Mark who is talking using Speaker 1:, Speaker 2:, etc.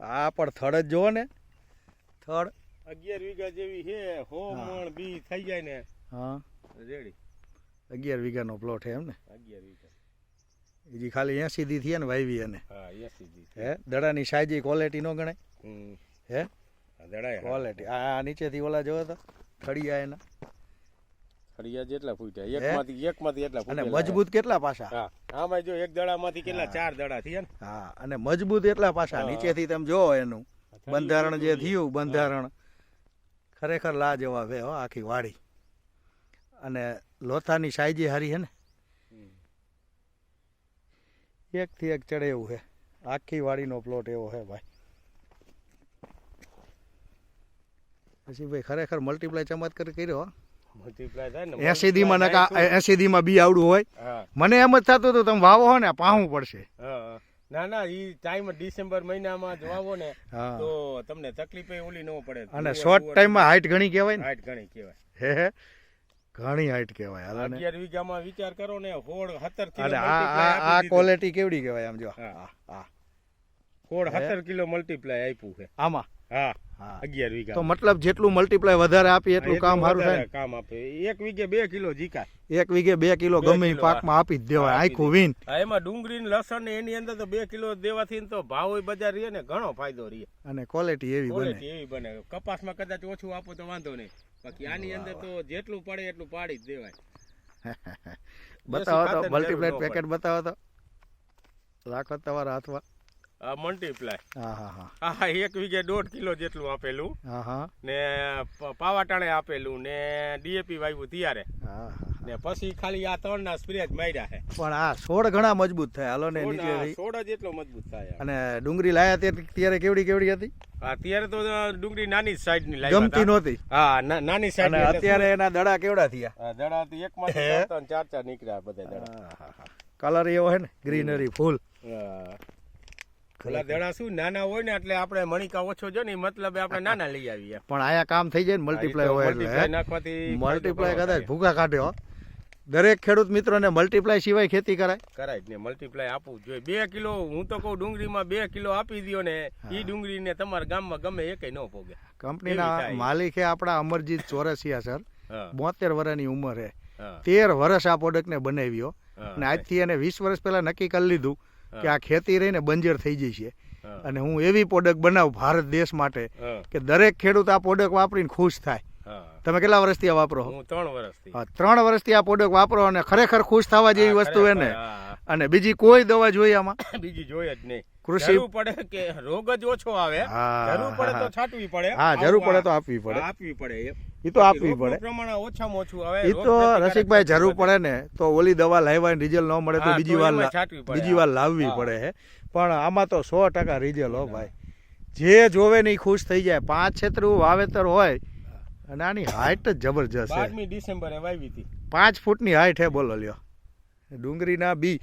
Speaker 1: આ પણ થડ જ જોવો ને, થડ
Speaker 2: 11 વીઘા જેવી છે, 100 મણ બી થઈ જાય ને.
Speaker 1: હા
Speaker 2: રેડી.
Speaker 1: 11 વીઘાનો પ્લોટ છે એમ ને?
Speaker 2: 11 વીઘા.
Speaker 1: હજી ખાલી 80 દી થયા ને વાવી અને?
Speaker 2: હા 80 દી.
Speaker 1: હે દડાની સાઈઝ ક્વોલિટી નો ગણાય? હે
Speaker 2: દડા
Speaker 1: ક્વોલિટી. આ નીચેથી ઓલા જોવો તો થળિયા એના
Speaker 2: ખડિયા જેટલા ફૂટ્યા, એકમાંથી એટલા
Speaker 1: અને
Speaker 2: ફૂટ્યા.
Speaker 1: મજબૂત કેટલા પાછા?
Speaker 2: હા આમાં જો એક દડામાંથી કેટલા 4 દડા થયા ને.
Speaker 1: હા અને મજબૂત એટલા પાછા. નીચેથી તમે જોવો એનું બંધારણ જે થયું, બંધારણ ખરેખર લાજવાબ હે હો આખી વાડી. અને લોથાની સાઈઝ હારી હે ને, એકથી એક ચડે એવું છે. આખી વાડીનો પ્લોટ એવો છે ભાઈ. પછી ભાઈ ખરેખર મલ્ટીપ્લાય ચમત્કાર કર્યો.
Speaker 2: મલ્ટીપ્લાય થાય ને
Speaker 1: 80 દીમાં નકા 80 દીમાં બી આવડું હોય. મને એમ જ થતું હતું તમે વાવો હો ને પાહું પડશે.
Speaker 2: ના ના ઈ ટાઈમ ડિસેમ્બર મહિનામાં જ વાવો ને તો તમને તકલીફ ઓલી ન પડે.
Speaker 1: અને શોર્ટ ટાઈમમાં હાઈટ ઘણી કહેવાય ને.
Speaker 2: હાઈટ ઘણી કહેવાય.
Speaker 1: હે ઘણી હાઈટ કહેવાય.
Speaker 2: 11 વીઘામાં વિચાર કરો ને 17 કિલો.
Speaker 1: અને આ ક્વોલિટી કેવડી કહેવાય આમ જો. હા
Speaker 2: 17 કિલો મલ્ટીપ્લાય આપ્યું છે
Speaker 1: આમાં.
Speaker 2: હા 11 વીઘા.
Speaker 1: તો મતલબ જેટલું મલ્ટીપ્લાય વધારે આપી એટલું કામ સારું થાય.
Speaker 2: કામ આપે. 1 વીઘે 2 કિલો જીકાય.
Speaker 1: 1 વીઘે 2 કિલો ગમે પાકમાં આપી જ દેવાય. આખું વીન.
Speaker 2: એમાં ડુંગળી ને લસણ ને એની અંદર તો 2 કિલો દેવાથી તો ભાવ બજાર રહે ને ઘણો ફાયદો રહે.
Speaker 1: અને ક્વોલિટી એવી
Speaker 2: બને. કપાસમાં કદાચ ઓછું આપો તો વાંધો નહીં, બાકી આની અંદર તો જેટલું પડે એટલું પાડી જ દેવાય.
Speaker 1: બતાવો તો મલ્ટીપ્લાય પેકેટ બતાવો તો રાખો તમારા હાથમાં.
Speaker 2: મલ્ટીપ્લાય.
Speaker 1: હા
Speaker 2: 1 વીઘે 1.5 કિલો જેટલું આપેલું. ને પાવાટાણે આપેલું ને ડીએપી વાવ્યું ત્યારે. ને પછી ખાલી આ 3 ના સ્પ્રે જ માર્યા છે.
Speaker 1: પણ આ છોડ ઘણા મજબૂત થાય. હાલો ને નીચે
Speaker 2: છોડ જ એટલો મજબૂત થાય.
Speaker 1: અને ડુંગળી લાયા ત્યારે કેવડી હતી?
Speaker 2: અત્યારે તો ડુંગળી નાની સાઈઝ ની લાવી
Speaker 1: ગમતી નહોતી.
Speaker 2: હા નાની સાઈઝ.
Speaker 1: અને અત્યારે એના દડા કેવડા થયા?
Speaker 2: દડા તો એકમાંથી 3-4 નીકળ્યા બધા દડા.
Speaker 1: કલર એવો હે ને ગ્રીનરી ફૂલ.
Speaker 2: ઓલા દડા શું નાના હોય ને એટલે આપણે મણિકા ઓછો જો ને મતલબ આપણે નાના લઈ આવીએ.
Speaker 1: પણ આયા કામ થઈ જાય ને મલ્ટીપ્લાય હોય એટલે.
Speaker 2: નાખવાથી
Speaker 1: મલ્ટીપ્લાય કદાચ ભૂખા કાઢે હો. દરેક ખેડૂત મિત્રોને મલ્ટીપ્લાય સિવાય ખેતી કરાય
Speaker 2: જ ને. મલ્ટીપ્લાય આપવું જોઈએ. 2 કિલો હું તો કહું ડુંગળીમાં 2 કિલો આપી દો ને ઈ ડુંગળીને તમારા ગામમાં ગમે એકેય ન પોગે.
Speaker 1: કંપનીના માલિક છે આપણા અમરજીત ચોરસિયા સર. 72 વર્ષની ઉંમર છે. 13 વર્ષ આ પ્રોડક્ટને બનાવ્યો અને આજથી એને 20 વર્ષ પહેલા નક્કી કરી લીધું કે આ ખેતી રહીને બંજર થઈ જશે અને હું એવી પ્રોડક્ટ બનાવું ભારત દેશ માટે કે દરેક ખેડૂત આ પ્રોડક્ટ વાપરીને ખુશ થાય. તમે કેટલા વર્ષથી આ વાપરો?
Speaker 2: હું 3 વર્ષથી.
Speaker 1: 3 વર્ષથી આ પ્રોડક્ટ વાપરો અને ખરેખર ખુશ થવા જેવી વસ્તુ એને. અને બીજી કોઈ દવા જોઈએ આમાં?
Speaker 2: બીજી જોઈએ જ નહીં.
Speaker 1: કૃષિ
Speaker 2: જરૂર પડે કે રોગ જ ઓછો આવે, જરૂર પડે તો છાંટવી પડે.
Speaker 1: હા જરૂર પડે તો આપવી પડે. એ તો આપવી પડે.
Speaker 2: પ્રમાણે ઓછામાં ઓછું આવે.
Speaker 1: એ તો રસિકભાઈ જરૂર પડે ને તો ઓલી દવા લાવવા રિઝલ્ટ ન મળે તો બીજી વાર લાવવી પડે છે. પણ આમાં તો 100% રિઝલ્ટ હો ભાઈ. જે જોવે ને ખુશ થઈ જાય. 5 ક્ષેત્રનું વાવેતર હોય અને આની હાઈટ જ જબરજસ્ત છે.
Speaker 2: 12મી ડિસેમ્બરે વાવી હતી.
Speaker 1: 5 ફૂટની હાઈટ હે બોલો લ્યો. ડુંગળીના બી